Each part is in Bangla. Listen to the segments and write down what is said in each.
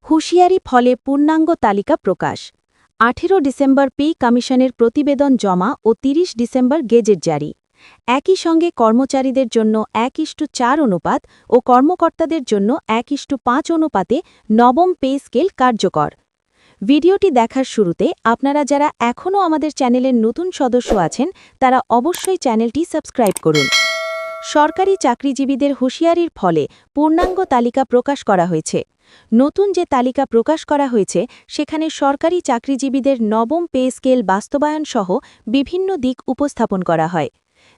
হুঁশিয়ারি ফলে পূর্ণাঙ্গ তালিকা প্রকাশ। 18 ডিসেম্বর পে কমিশনের প্রতিবেদন জমা ও 30 ডিসেম্বর গেজেট জারি। একই সঙ্গে কর্মচারীদের জন্য 1:4 অনুপাত ও কর্মকর্তাদের জন্য 1:5 অনুপাতে নবম পে স্কেল কার্যকর। ভিডিওটি দেখার শুরুতে আপনারা যারা এখনও আমাদের চ্যানেলের নতুন সদস্য আছেন তারা অবশ্যই চ্যানেলটি সাবস্ক্রাইব করুন। সরকারি চাকরিজীবীদের হুঁশিয়ারির ফলে পূর্ণাঙ্গ তালিকা প্রকাশ করা হয়েছে। নতুন যে তালিকা প্রকাশ করা হয়েছে সেখানে সরকারি চাকরিজীবীদের নবম পে স্কেল বাস্তবায়ন সহ বিভিন্ন দিক উপস্থাপন করা হয়।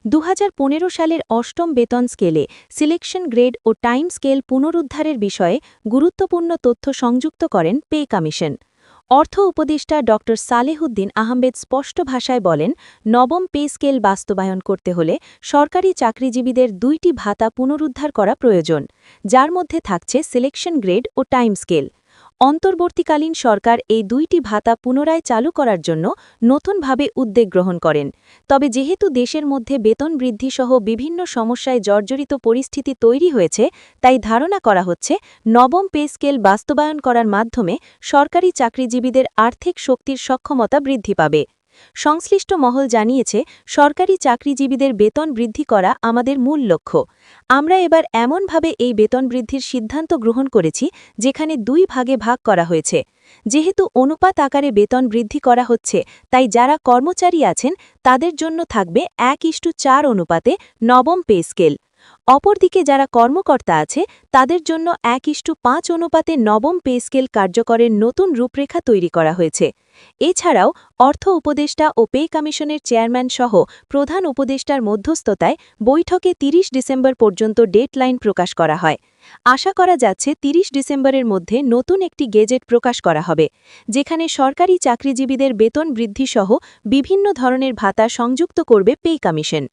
2015 সালের অষ্টম বেতন স্কেলে সিলেকশন গ্রেড ও টাইম স্কেল পুনরুদ্ধারের বিষয়ে গুরুত্বপূর্ণ তথ্য সংযুক্ত করেন পে কমিশন। অর্থ উপদেষ্টা ড সালেহুদ্দিন আহমেদ স্পষ্ট ভাষায় বলেন, নবম পে স্কেল বাস্তবায়ন করতে হলে সরকারি চাকরিজীবীদের 2টি ভাতা পুনরুদ্ধার করা প্রয়োজন, যার মধ্যে থাকছে সিলেকশন গ্রেড ও টাইম স্কেল। অন্তর্বর্তীকালীন সরকার এই 2টি ভাতা পুনরায় চালু করার জন্য নতুনভাবে উদ্যোগ গ্রহণ করেন। তবে যেহেতু দেশের মধ্যে বেতন বৃদ্ধিসহ বিভিন্ন সমস্যায় জর্জরিত পরিস্থিতি তৈরি হয়েছে, তাই ধারণা করা হচ্ছে নবম পে স্কেল বাস্তবায়ন করার মাধ্যমে সরকারি চাকরিজীবীদের আর্থিক শক্তির সক্ষমতা বৃদ্ধি পাবে। সংশ্লিষ্ট মহল জানিয়েছে, সরকারি চাকরিজীবীদের বেতন বৃদ্ধি করা আমাদের মূল লক্ষ্য। আমরা এবার এমনভাবে এই বেতন বৃদ্ধির সিদ্ধান্ত গ্রহণ করেছি যেখানে 2 ভাগে ভাগ করা হয়েছে। যেহেতু অনুপাত আকারে বেতন বৃদ্ধি করা হচ্ছে, তাই যারা কর্মচারী আছেন তাদের জন্য থাকবে 1:4 অনুপাতে নবম পে স্কেল। অপরদিকে যারা কর্মকর্তা আছে তাদের জন্য 1:5 অনুপাতে নবম পে স্কেল কার্যকরের নতুন রূপরেখা তৈরি করা হয়েছে। এছাড়াও অর্থ উপদেষ্টা ও পে কমিশনের চেয়ারম্যান সহ প্রধান উপদেষ্টার মধ্যস্থতায় বৈঠকে 30 ডিসেম্বর পর্যন্ত ডেডলাইন প্রকাশ করা হয়। আশা করা যাচ্ছে 30 ডিসেম্বরের মধ্যে নতুন একটি গেজেট প্রকাশ করা হবে, যেখানে সরকারি চাকরিজীবীদের বেতন বৃদ্ধিসহ বিভিন্ন ধরনের ভাতা সংযুক্ত করবে পে কমিশন।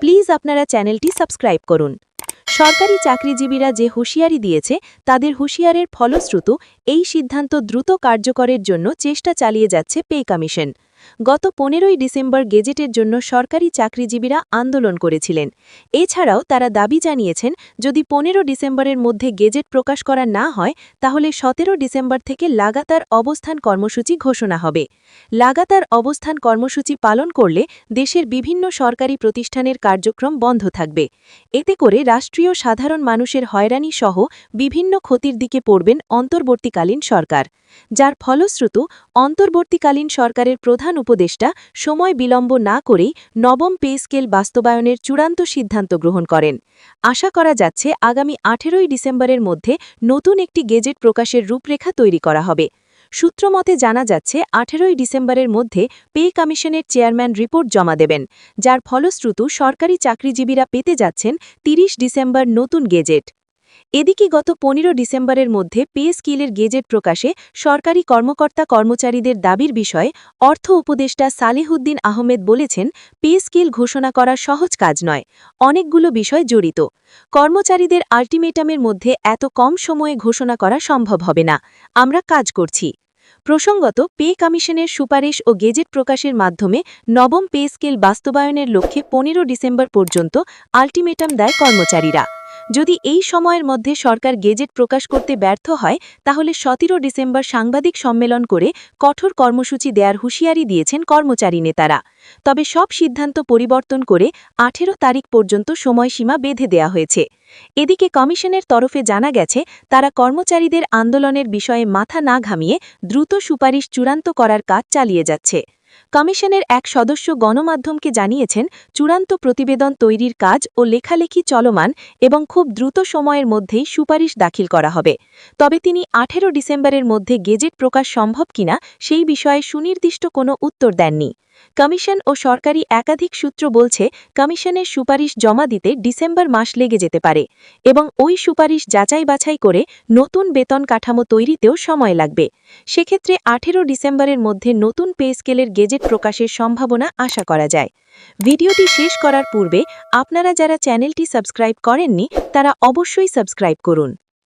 প্লিজ আপনারা চ্যানেলটি সাবস্ক্রাইব করুন। সরকারি চাকরিজীবীরা যে হুঁশিয়ারি দিয়েছে তাদের হুঁশিয়ারের ফলশ্রুত এই সিদ্ধান্ত দ্রুত কার্যকরের জন্য চেষ্টা চালিয়ে যাচ্ছে পে কমিশন। গত 15 ডিসেম্বর গেজেটের জন্য সরকারি চাকরিজীবীরা আন্দোলন করেছিলেন। এছাড়াও তারা দাবি জানিয়েছেন, যদি 15 ডিসেম্বরের মধ্যে গেজেট প্রকাশ করা না হয় তাহলে 17 ডিসেম্বর থেকে লাগাতার অবস্থান কর্মসূচি ঘোষণা হবে। লাগাতার অবস্থান কর্মসূচি পালন করলে দেশের বিভিন্ন সরকারি প্রতিষ্ঠানের কার্যক্রম বন্ধ থাকবে। এতে করে রাষ্ট্রীয় সাধারণ মানুষের হয়রানি সহ বিভিন্ন ক্ষতির দিকে পড়বেন অন্তর্বর্তীকালীন সরকার, যার ফলশ্রুত অন্তর্বর্তীকালীন সরকারের প্রধান উপদেষ্টা সময় বিলম্ব না করেই নবম পে স্কেল বাস্তবায়নের চূড়ান্ত সিদ্ধান্ত গ্রহণ করেন। আশা করা যাচ্ছে আগামী 18 ডিসেম্বরের মধ্যে নতুন একটি গেজেট প্রকাশের রূপরেখা তৈরি করা হবে। সূত্রমতে জানা যাচ্ছে 18 ডিসেম্বরের মধ্যে পে কমিশনের চেয়ারম্যান রিপোর্ট জমা দেবেন, যার ফলশ্রুত সরকারি চাকরিজীবীরা পেতে যাচ্ছেন 30 ডিসেম্বর নতুন গেজেট। এদিকে গত 15 ডিসেম্বরের মধ্যে পে স্কেলের গেজেট প্রকাশে সরকারি কর্মচারীদের দাবির বিষয়ে অর্থ উপদেষ্টা সালেহুদ্দিন আহমেদ বলেছেন, পে স্কেল ঘোষণা করা সহজ কাজ নয়, অনেকগুলো বিষয় জড়িত। কর্মচারীদের আল্টিমেটামের মধ্যে এত কম সময়ে ঘোষণা করা সম্ভব হবে না, আমরা কাজ করছি। প্রসঙ্গত, পে কমিশনের সুপারিশ ও গেজেট প্রকাশের মাধ্যমে নবম পে স্কেল বাস্তবায়নের লক্ষ্যে 15 ডিসেম্বর পর্যন্ত আল্টিমেটাম দেয় কর্মচারীরা। যদি এই সময়ের মধ্যে সরকার গেজেট প্রকাশ করতে ব্যর্থ হয় তাহলে 17 ডিসেম্বর সাংবাদিক সম্মেলন করে কঠোর কর্মসূচি দেওয়ার হুঁশিয়ারি দিয়েছেন কর্মচারী নেতারা। তবে সব সিদ্ধান্ত পরিবর্তন করে 18 তারিখ পর্যন্ত সময়সীমা বেঁধে দেয়া হয়েছে। এদিকে কমিশনের তরফে জানা গেছে, তারা কর্মচারীদের আন্দোলনের বিষয়ে মাথা না ঘামিয়ে দ্রুত সুপারিশ চূড়ান্ত করার কাজ চালিয়ে যাচ্ছে। কমিশনের এক সদস্য গণমাধ্যমকে জানিয়েছেন, চূড়ান্ত প্রতিবেদন তৈরির কাজ ও লেখালেখি চলমান এবং খুব দ্রুত সময়ের মধ্যেই সুপারিশ দাখিল করা হবে। তবে তিনি 18 ডিসেম্বরের মধ্যে গেজেট প্রকাশ সম্ভব কিনা সেই বিষয়ে সুনির্দিষ্ট কোনো উত্তর দেননি। কমিশন ও সরকারি একাধিক সূত্র বলছে, কমিশনের সুপারিশ জমা দিতে ডিসেম্বর মাস লেগে যেতে পারে এবং ওই সুপারিশ যাচাই বাছাই করে নতুন বেতন কাঠামো তৈরিতেও সময় লাগবে। সেক্ষেত্রে 18 ডিসেম্বরের মধ্যে নতুন পে স্কেলের গেজেট প্রকাশের সম্ভাবনা আশা করা যায়। ভিডিওটি শেষ করার পূর্বে আপনারা যারা চ্যানেলটি সাবস্ক্রাইব করেননি তারা অবশ্যই সাবস্ক্রাইব করুন।